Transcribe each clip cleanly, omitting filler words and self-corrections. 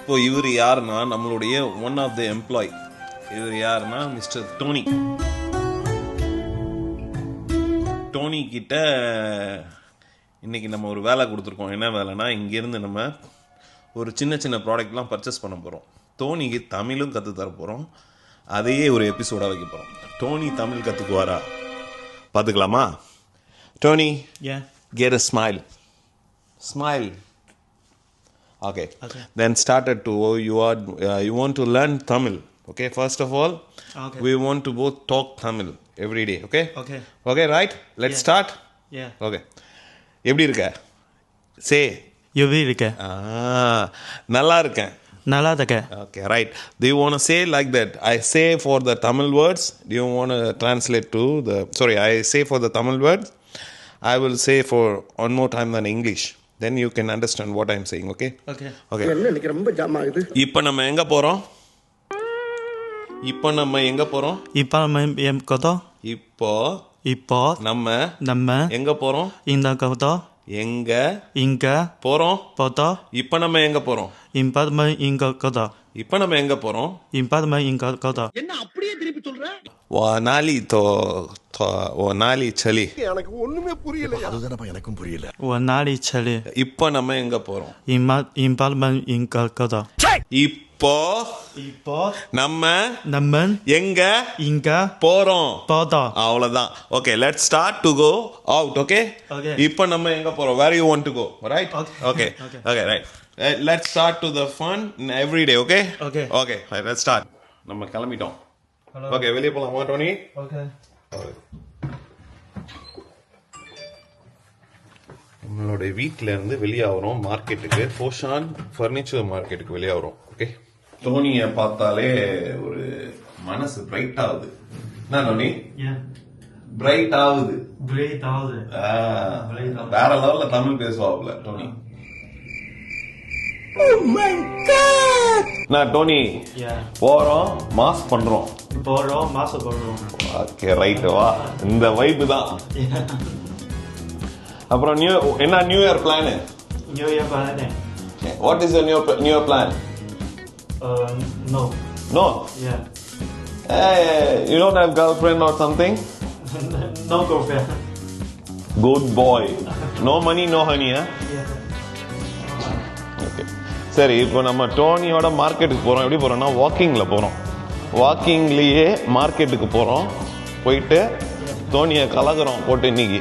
இப்போ இவர் யாருன்னா நம்மளுடைய ஒன் ஆஃப் த எம்ப்ளாய். இவர் யாருன்னா மிஸ்டர் டோனி. டோனி கிட்ட இன்னைக்கு நம்ம ஒரு வேலை கொடுத்துருக்கோம். என்ன வேலைன்னா, இங்கேருந்து நம்ம ஒரு சின்ன சின்ன ப்ராடக்ட்லாம் பர்ச்சேஸ் பண்ண போகிறோம். டோனிக்கு தமிழும் கற்று தர போகிறோம். அதையே ஒரு எபிசோடாக வைக்க போகிறோம். Dhoni Tamil கற்றுக்குவாரா பார்த்துக்கலாமா? Dhoni, get a smile. Smile. Okay. Then started to you want to learn Tamil. Okay, first of all, we want to both talk Tamil every day. Okay, right? Let's start. Okay. எப்படி இருக்க? Say. எப்படி இருக்க? நல்லா இருக்கேன். நல்லா இருக்கேன். Okay, right. Do you want to say like that? I say for the Tamil words. Do you want to translate to the... Sorry, I say for the Tamil words. I will say for one more time than English. Then you can understand what I'm saying, okay? Okay. எனக்கு ரொம்ப jam ஆகுது. இப்போ நம்ம எங்க போறோம்? இப்போ நம்ம எங்க போறோம்? இப்போ நம்ம எங்க போறோம்? இந்த கதோ எங்க போறோம்? போதோ. இப்போ நம்ம எங்க போறோம்? இப்போ இங்க கதோ. இப்போ நம்ம எங்க போறோம்? இப்போ இங்க கதோ. என்ன அப்படியே திருப்பி சொல்ற? ஓ நாளி சலி. எனக்கு ஒண்ணுமே புரியல. அதுதானப்பா எனக்கும் புரியல. ஓ நாளி சலி. இப்போ நம்ம எங்க போறோம்? இப்போ இங்க கதோ. இப்போ நம்ம எங்க போறோம்? போதோ. அவ்வளவுதான். Okay, let's start to go out. Okay, இப்போ நம்ம எங்க போறோம்? Where you want to go, right? Okay, right. Let's start to the fun every day, okay? Okay, right, let's start. நம்ம கிளம்பிட்டோம். ஓகே, வெளிய போலாமா டோனி? ஓகே. நம்மளோட வீட்ல இருந்து வெளிய வரோம் மார்க்கெட்டுக்கு. ஃபோஷான் ஃபர்னிச்சர் மார்க்கெட்டுக்கு வெளிய வரோம். ஓகே. டோனியை பார்த்தாலே ஒரு மனசு பிரைட் ஆகுது. என்ன டோனி? பிரைட் ஆகுது. வேற லெவல்ல தமிழ் பேசுவாப்ல டோனி. நான் டோனி போறோம், மாஸ் பண்றோம். Okay, right. வா, இந்த வைப் தான். அப்புறம் என்ன new year plan? What is new year plan? No. Hey, you don't have girlfriend or something? No girlfriend. Good boy. No money, no honey, huh? Okay. சரி, இப்போ நம்ம டோனியோட மார்க்கெட்டுக்கு போறோம். எப்படி போறோம்னா, வாக்கிங்ல போறோம். வாக்கிங்லயே மார்க்கெட்டுக்கு போறோம். போயிட்டு டோனியை கலக்குறோம் போட்டு. இன்னைக்கு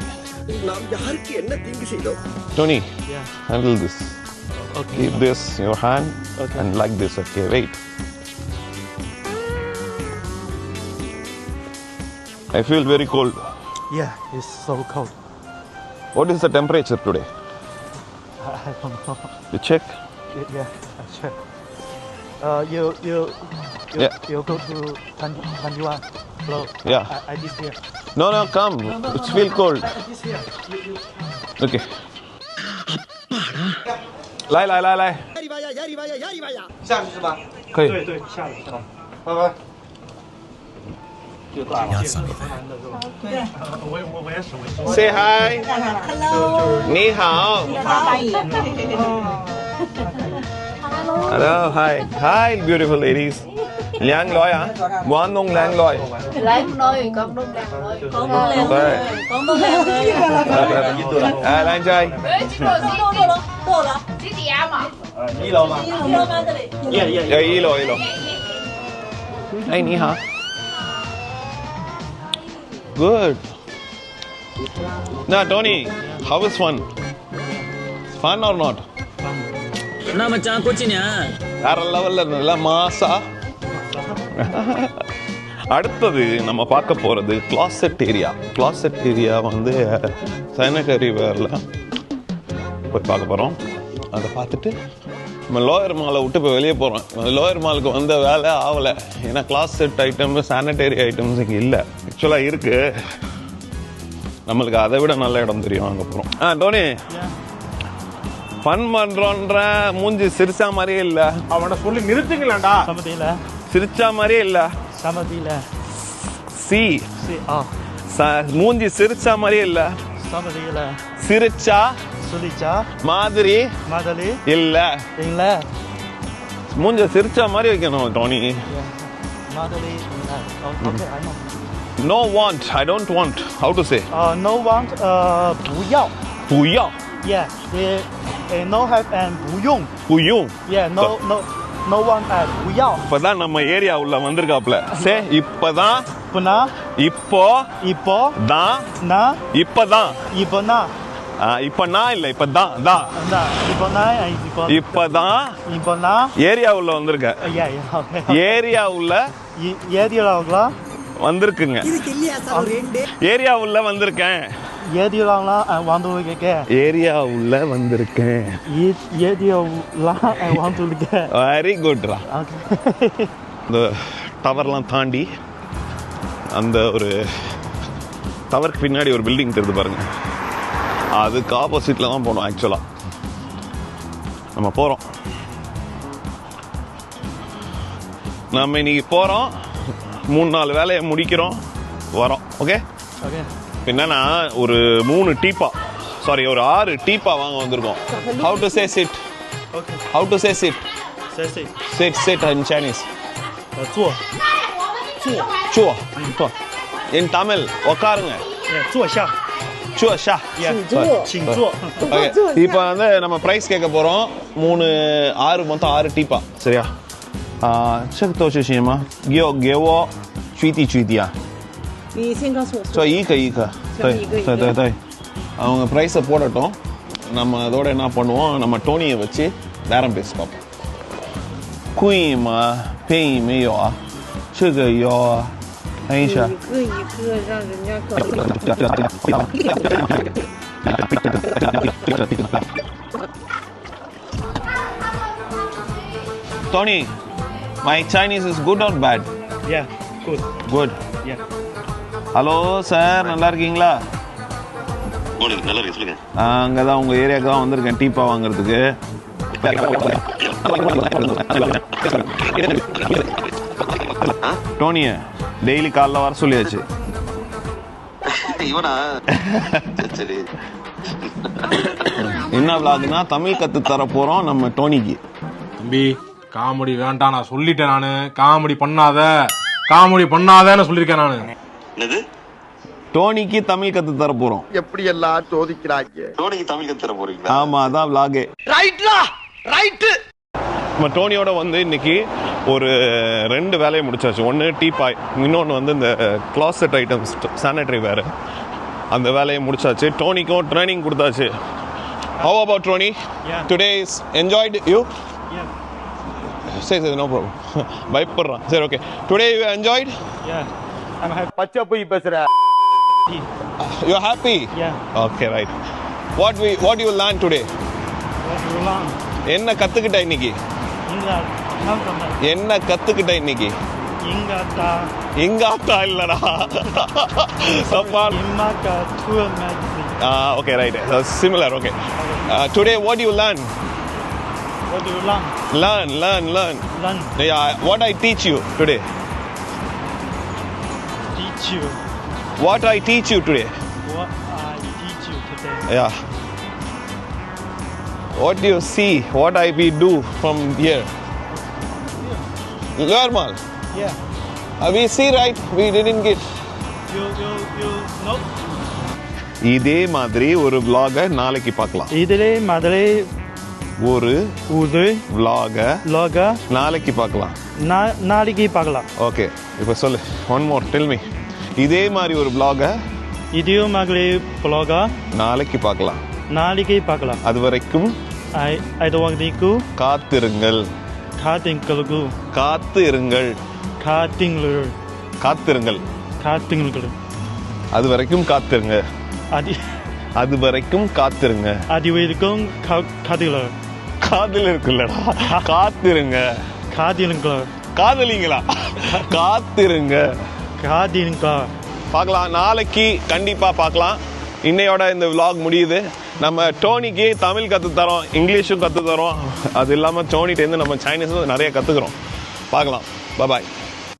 நாம் யாருக்கு என்ன தீங்கு செய்தோம்? Dhoni, handle this. Keep this in your hand and like this. Okay, wait. I feel very cold. Yeah, it's so cold. What is the temperature today? I don't know. You check? Yeah, I check. You go to 21 floor. Yeah. I this here. No, come. It's feel cold. I this here. You. Okay.来。யாரி வாயா. 下去是吧？可以。对，下来是吧？拜拜。就大了。对，我也是。Say hi. Hello. 你好。Hello, hi, beautiful ladies. Lang loi à? Quán nông lang loi. Lang loi, con đông lang loi. Con đông lang loi. Con đông lang loi. Lang trai. 到了。几点嘛1楼吗？这里。一楼。哎，你好。Good. Now, Tony, how is fun? Fun or not?那么讲过几年？ வேற லெவல்ல நல்ல மாசா. அடுத்தது நம்ம பார்க்க போறது closet area வந்து sanitary வேர்ல போய் பார்க்க போறோம். அதை பார்த்துட்டு நம்ம லோயர் மாலை விட்டு இப்போ வெளியே போகிறோம். லோயர் மாலுக்கு வந்த வேலை ஆகலை. ஏன்னா கிளாசெட் ஐட்டம், சானிட்டரி ஐட்டம்ஸ் இங்கே இல்லை. ஆக்சுவலாக இருக்கு, நம்மளுக்கு அதை விட நல்ல இடம் தெரியும். அங்கே போகிறோம். டோனி, ஃபன் பண்றோன்ற மூஞ்சி சிரிச்சா மாதிரியே இல்ல. அவனை சொல்லி நிறுத்துங்களா? சமதியில சிரிச்சா மாதிரியே இல்ல. சமதியில சி மூஞ்சி சிரிச்சா மாதிரியே இல்ல. சமதியில சிரிச்சா சுலிச்சா மாதிரி மாதிரி இல்ல. இல்ல. மூஞ்ச சிரிச்ச மாதிரி வைக்கணும் Dhoni. Motherly. Okay, I know. No want. I don't want. How to say? No want. 不要. 不要. Yeah. No have and 不用. 不用. Yeah. No want and 不要. இப்பதான் நம்ம ஏரியா உள்ள வந்திருக்காப்ல. சே இப்பதான். 不拿. இப்போ. இப்போ. தான்.拿. இப்பதான். இப்போ拿. இப்ப நான் இல்ல இப்பதான் தான். இப்போ நா இப்போ. இப்பதான். இப்போ நா. ஏரியா உள்ள வந்திருக்க. Yeah. Okay. ஏரியா உள்ள. ஏரியா உள்ள. வந்திருக்குங்க. ஏரியா உள்ள வந்திருக்கேன். ஏரியா உள்ள வந்திருக்கேன். ஏரியா உள்ள வந்திருக்கேன். ஏரியா உள்ள வந்திருக்கேன். வெரி குட்ரா. Okay. இந்த டவர்லாம் தாண்டி அந்த ஒரு டவருக்கு பின்னாடி ஒரு பில்டிங் தெரியுது பாருங்க. அதுக்கு ஆப்போசிட்ல தான் போகணும். ஆக்சுவலாக நம்ம போகிறோம். நம்ம இன்னைக்கு போகிறோம். 3-4 வேலையை முடிக்கிறோம், வரோம். ஓகே. என்னன்னா ஒரு 3 டீப்பா, சாரி ஒரு 6 டீப்பா வாங்க வந்திருக்கோம். How to say sit? How to say sit? Sit in Chinese. 坐 in Tamil உட்காருங்க. 坐下. 坐下. 请坐. ஓகே. இப்போ வந்து நம்ம பிரைஸ் கேட்க போறோம். 6 மொத்தம் 6 டீப்பா. சரியா?这个都是什么？给我具体啊。你先告诉我。说一个。对。அவங்க பிரைஸை போடட்டும். நம்ம அதோட என்ன பண்ணுவோம்? நம்ம டோனியை வச்சு பேரம் பேசி பார்ப்போம்.贵吗？便宜没有啊？这个要看一下。一个让人家搞。Tony, my Chinese is good or bad? Yeah, good. Yeah. Hello sir, நல்லா இருக்கீங்களா? நல்லா இருக்கு, சொல்லுங்க. அங்கே தான் உங்கள் ஏரியாவுக்கு தான் வந்திருக்கேன் டீப்பா வாங்குறதுக்கு. டோனிய டெய்லி காலைல வர சொல்லியாச்சு. இவனா? சரி. என்ன விளாகுனா தமிழ் கத்து தர போறோம் நம்ம டோனிக்கு. தம்பி காமெடி வேண்டாம், நான் சொல்லிட்டேன். நானு காமெடி பண்ணாதன்னு சொல்லியிருக்கேன் நானு. என்னது? டோனிக்கு தமிழ் கத்து தர போறோம். எப்படி எல்லாம் சோதிக்கிறாங்க. டோனிக்கு தமிழ் கத்து தர போறீங்களா? ஆமா, அதான் விளாகே. ரைட்டு. நம்ம டோனியோட வந்து இன்னைக்கு ஒரு 2 வேலையை முடிச்சாச்சு. ஒன்று டீபாய், இன்னொன்று வந்து இந்த கிளாசெட் ஐட்டம்ஸ், சானிட்டரி வேறு. அந்த வேலையை முடிச்சாச்சு. டோனிக்கும் ட்ரைனிங் கொடுத்தாச்சு. How about Tony? Yeah. Today is enjoyed you? Yeah. Say no problem. பயப்படுறான். சரி, okay. Today you enjoyed? Yeah. I'm happy. பச்சை போய் பேசுற. You are happy? Yeah. Okay, right. What you learn today? என்ன கத்துக்கிட்ட இன்னைக்கு? என்ன கத்துக்கிட்ட இன்னைக்கு? இங்காத்தா இல்லடா. Okay, right. Similar. Okay. Today what do you learn? What do you learn? Learn. Learn. Yeah, what I teach you today? Teach you. What I teach you today? What I teach you today. Yeah. What do you see? What I we do from here? Normal. Yeah. We see, right? We didn't get. You know. இதே மாதிரி ஒரு vlog-ஐ நாளைக்கு பார்க்கலாம். இதே மாதிரி ஒரு vlog-ஐ நாளைக்கு பார்க்கலாம். நாளைக்கு பார்க்கலாம். ஓகே, இப்போ சொல்லு. One more, tell me. இதே மாதிரி ஒரு vlog-ஐ நாளைக்கு பார்க்கலாம். அது வரைக்கும் காத்திருங்கள். அது வரைக்கும் காத்திருங்க. அது வரைக்கும் காத்திருங்க. காதல் இருக்குல்லடா, காத்திருங்க. காதலிங்களா? காத்திருங்க. பார்க்கலாம், நாளைக்கு கண்டிப்பா பார்க்கலாம். இன்னையோட இந்த vlog முடியுது. நம்ம டோனிக்கு தமிழ் கற்று தரோம், இங்கிலீஷும் கற்று தரோம். அது இல்லாமல் டோனிட்டேருந்து நம்ம சைனீஸும் நிறைய கற்றுக்குறோம். பார்க்கலாம். பாய்.